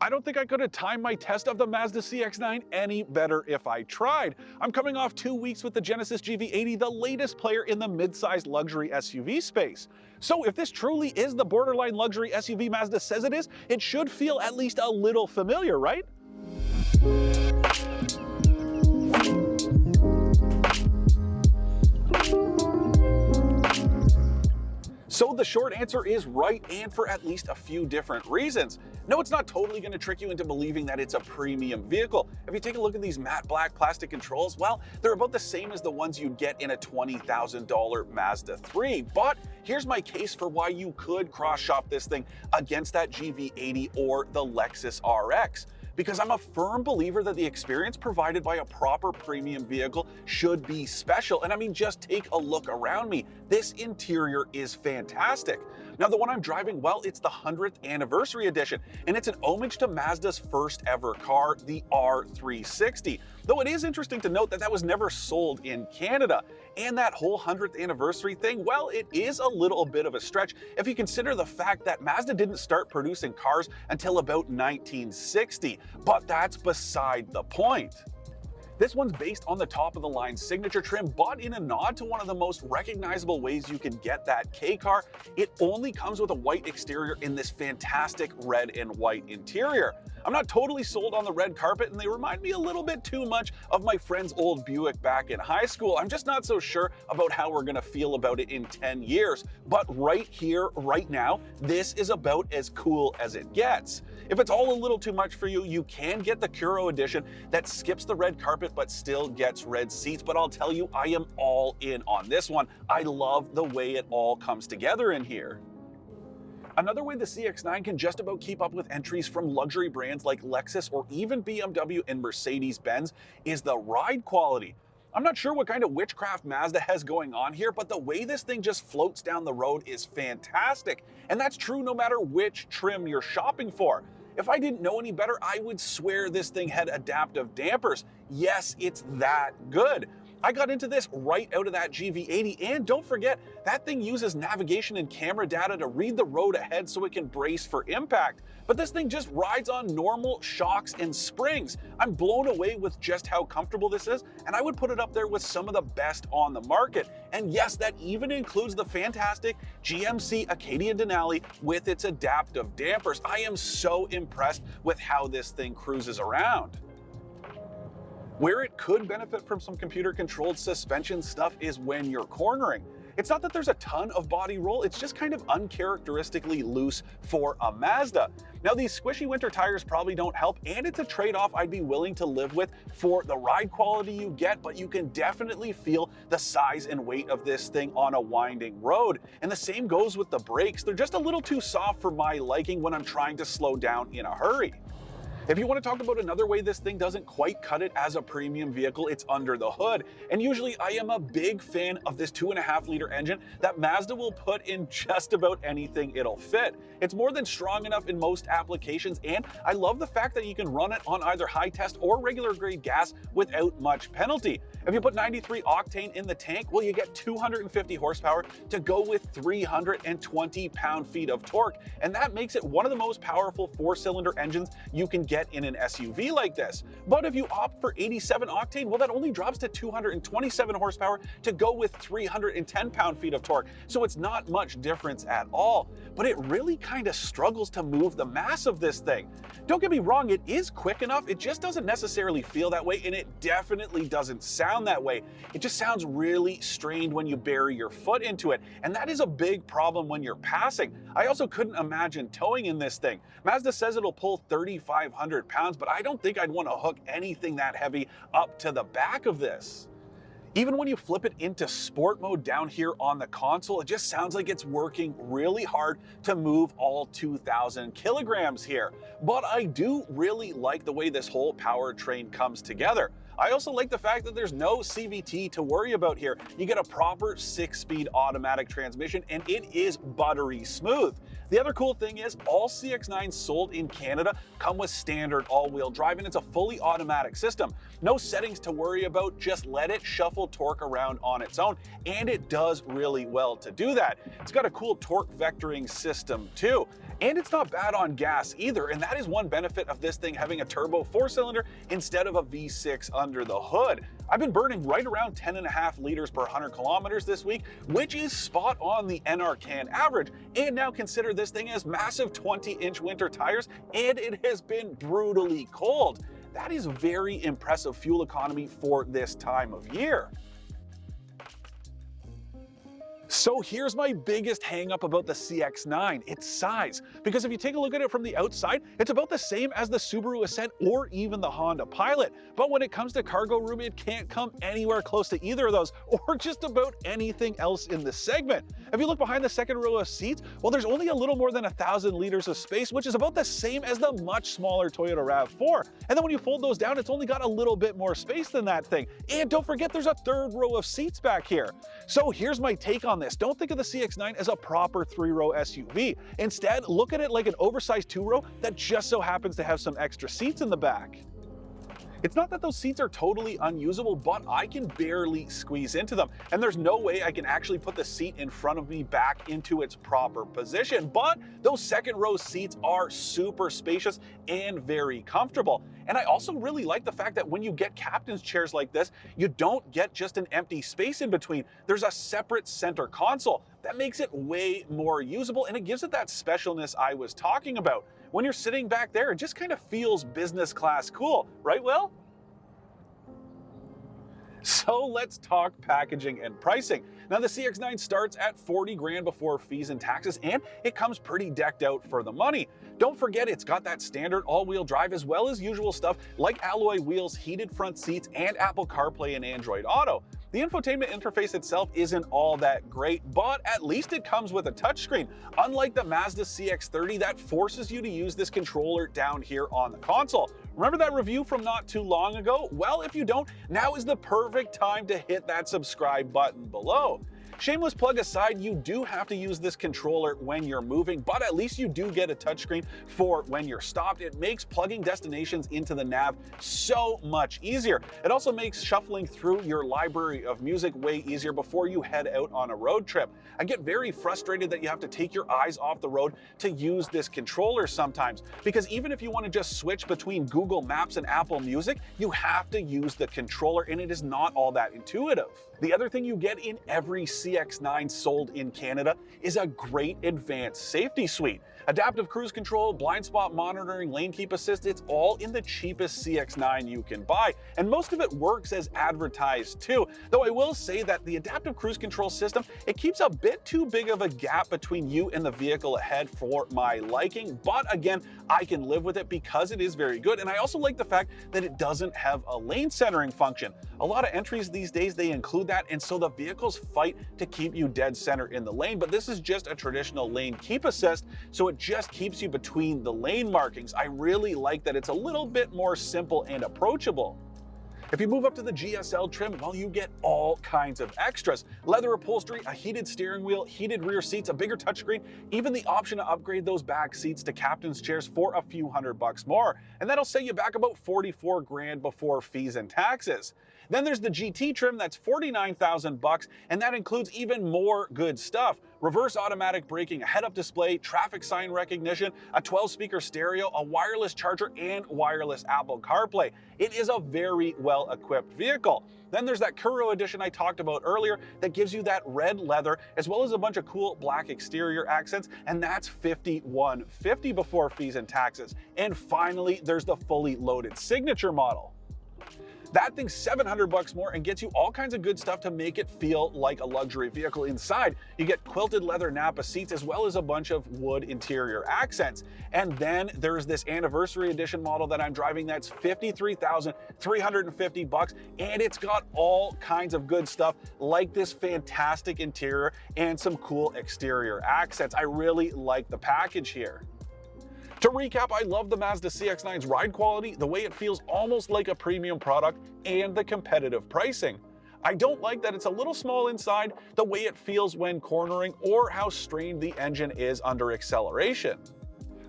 I don't think I could have timed my test of the Mazda CX-9 any better if I tried. I'm coming off 2 weeks with the Genesis GV80, the latest player in the mid-sized luxury SUV space. So if this truly is the borderline luxury SUV Mazda says it is, it should feel at least a little familiar, right? So the short answer is right, and for at least a few different reasons. No, it's not totally going to trick you into believing that it's a premium vehicle. If you take a look at these matte black plastic controls, well, they're about the same as the ones you'd get in a $20,000 Mazda 3. But here's my case for why you could cross-shop this thing against that GV80 or the Lexus RX. Because I'm a firm believer that the experience provided by a proper premium vehicle should be special. And I mean, just take a look around me. This interior is fantastic. Now, the one I'm driving, well, it's the 100th anniversary edition, and it's an homage to Mazda's first ever car, the R360. Though it is interesting to note that that was never sold in Canada. And that whole 100th anniversary thing, well, it is a little bit of a stretch if you consider the fact that Mazda didn't start producing cars until about 1960. But that's beside the point. This one's based on the top-of-the-line signature trim, but in a nod to one of the most recognizable ways you can get that K car, it only comes with a white exterior in this fantastic red and white interior. I'm not totally sold on the red carpet, and they remind me a little bit too much of my friend's old Buick back in high school. I'm just not so sure about how we're gonna feel about it in 10 years. But right here, right now, this is about as cool as it gets. If it's all a little too much for you, you can get the Curo edition that skips the red carpet but still gets red seats. But I'll tell you, I am all in on this one. I love the way it all comes together in here. Another way the CX-9 can just about keep up with entries from luxury brands like Lexus or even BMW and Mercedes-Benz is the ride quality. I'm not sure what kind of witchcraft Mazda has going on here, but the way this thing just floats down the road is fantastic. And that's true no matter which trim you're shopping for. If I didn't know any better, I would swear this thing had adaptive dampers. Yes, it's that good. I got into this right out of that GV80, and don't forget, that thing uses navigation and camera data to read the road ahead so it can brace for impact. But this thing just rides on normal shocks and springs. I'm blown away with just how comfortable this is, and I would put it up there with some of the best on the market. And yes, that even includes the fantastic GMC Acadia Denali with its adaptive dampers. I am so impressed with how this thing cruises around. Where it could benefit from some computer-controlled suspension stuff is when you're cornering. It's not that there's a ton of body roll, it's just kind of uncharacteristically loose for a Mazda. Now, these squishy winter tires probably don't help, and it's a trade-off I'd be willing to live with for the ride quality you get, but you can definitely feel the size and weight of this thing on a winding road. And the same goes with the brakes. They're just a little too soft for my liking when I'm trying to slow down in a hurry. If you want to talk about another way this thing doesn't quite cut it as a premium vehicle, it's under the hood. And usually I am a big fan of this 2.5-liter engine that Mazda will put in just about anything it'll fit. It's more than strong enough in most applications, and I love the fact that you can run it on either high test or regular grade gas without much penalty. If you put 93 octane in the tank, well, you get 250 horsepower to go with 320 pound-feet of torque, and that makes it one of the most powerful 4-cylinder engines you can get in an SUV like this. But if you opt for 87 octane, well, that only drops to 227 horsepower to go with 310 pound-feet of torque, so it's not much difference at all. But it really kind of struggles to move the mass of this thing. Don't get me wrong, it is quick enough, it just doesn't necessarily feel that way, and it definitely doesn't sound that way. It just sounds really strained when you bury your foot into it, and that is a big problem when you're passing. I also couldn't imagine towing in this thing. Mazda says it'll pull 3,500 pounds, but I don't think I'd want to hook anything that heavy up to the back of this. Even when you flip it into sport mode down here on the console, it just sounds like it's working really hard to move all 2,000 kilograms here. But I do really like the way this whole powertrain comes together. I also like the fact that there's no CVT to worry about here. You get a proper 6-speed automatic transmission, and it is buttery smooth. The other cool thing is all CX-9s sold in Canada come with standard all-wheel drive, and it's a fully automatic system. No settings to worry about, just let it shuffle torque around on its own, and it does really well to do that. It's got a cool torque vectoring system too. And it's not bad on gas either, and that is one benefit of this thing having a turbo 4-cylinder instead of a V6 under the hood. I've been burning right around 10.5 liters per 100 kilometers this week, which is spot on the NRCan average. And now consider this thing has massive 20-inch winter tires, and it has been brutally cold. That is very impressive fuel economy for this time of year. So here's my biggest hang up about the CX-9, its size. Because if you take a look at it from the outside, it's about the same as the Subaru Ascent or even the Honda Pilot. But when it comes to cargo room, it can't come anywhere close to either of those, or just about anything else in the segment. If you look behind the second row of seats, well, there's only a little more than 1,000 liters of space, which is about the same as the much smaller Toyota RAV4. And then when you fold those down, it's only got a little bit more space than that thing. And don't forget, there's a third row of seats back here. So here's my take on this. Don't think of the CX-9 as a proper 3-row SUV. Instead, look at it like an oversized 2-row that just so happens to have some extra seats in the back. It's not that those seats are totally unusable, but I can barely squeeze into them. And there's no way I can actually put the seat in front of me back into its proper position. But those second row seats are super spacious and very comfortable. And I also really like the fact that when you get captain's chairs like this, you don't get just an empty space in between. There's a separate center console. That makes it way more usable, and it gives it that specialness I was talking about. When you're sitting back there, it just kind of feels business class cool, right, Will? So let's talk packaging and pricing. Now the CX-9 starts at 40 grand before fees and taxes, and it comes pretty decked out for the money. Don't forget it's got that standard all-wheel drive as well as usual stuff like alloy wheels, heated front seats, and Apple CarPlay and Android Auto. The infotainment interface itself isn't all that great, but at least it comes with a touchscreen, unlike the Mazda CX-30 that forces you to use this controller down here on the console. Remember that review from not too long ago? Well, if you don't, now is the perfect time to hit that subscribe button below. Shameless plug aside, you do have to use this controller when you're moving, but at least you do get a touchscreen for when you're stopped. It makes plugging destinations into the nav so much easier. It also makes shuffling through your library of music way easier before you head out on a road trip. I get very frustrated that you have to take your eyes off the road to use this controller sometimes, because even if you want to just switch between Google Maps and Apple Music, you have to use the controller, and it is not all that intuitive. The other thing you get in every CX-9 sold in Canada is a great advanced safety suite. Adaptive cruise control, blind spot monitoring, lane keep assist, it's all in the cheapest CX-9 you can buy. And most of it works as advertised too. Though I will say that the adaptive cruise control system, it keeps a bit too big of a gap between you and the vehicle ahead for my liking. But again, I can live with it because it is very good. And I also like the fact that it doesn't have a lane centering function. A lot of entries these days, they include that, and so the vehicles fight to keep you dead center in the lane, but this is just a traditional lane keep assist, so it just keeps you between the lane markings. I really like that it's a little bit more simple and approachable. If you move up to the GSL trim, well, you get all kinds of extras. Leather upholstery, a heated steering wheel, heated rear seats, a bigger touchscreen, even the option to upgrade those back seats to captain's chairs for a few $100 more. And that'll set you back about 44 grand before fees and taxes. Then there's the GT trim that's $49,000, and that includes even more good stuff. Reverse automatic braking, a head-up display, traffic sign recognition, a 12-speaker stereo, a wireless charger, and wireless Apple CarPlay. It is a very well-equipped vehicle. Then there's that Kuro edition I talked about earlier that gives you that red leather as well as a bunch of cool black exterior accents, and that's $51,50 before fees and taxes. And finally, there's the fully loaded signature model. That thing's $700 more and gets you all kinds of good stuff to make it feel like a luxury vehicle inside. You get quilted leather Napa seats as well as a bunch of wood interior accents. And then there's this anniversary edition model that I'm driving that's $53,350, and it's got all kinds of good stuff like this fantastic interior and some cool exterior accents. I really like the package here. To recap, I love the Mazda CX-9's ride quality, the way it feels almost like a premium product, and the competitive pricing. I don't like that it's a little small inside, the way it feels when cornering, or how strained the engine is under acceleration.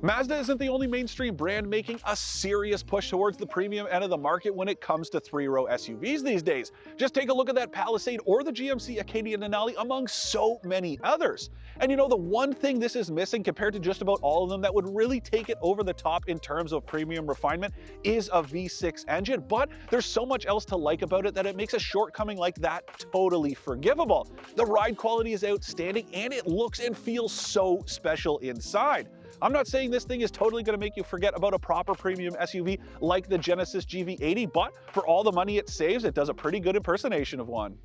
Mazda isn't the only mainstream brand making a serious push towards the premium end of the market when it comes to three-row SUVs these days. Just take a look at that Palisade or the GMC Acadia Denali, among so many others. And you know, the one thing this is missing compared to just about all of them that would really take it over the top in terms of premium refinement is a V6 engine, but there's so much else to like about it that it makes a shortcoming like that totally forgivable. The ride quality is outstanding and it looks and feels so special inside. I'm not saying this thing is totally going to make you forget about a proper premium SUV like the Genesis GV80, but for all the money it saves, it does a pretty good impersonation of one.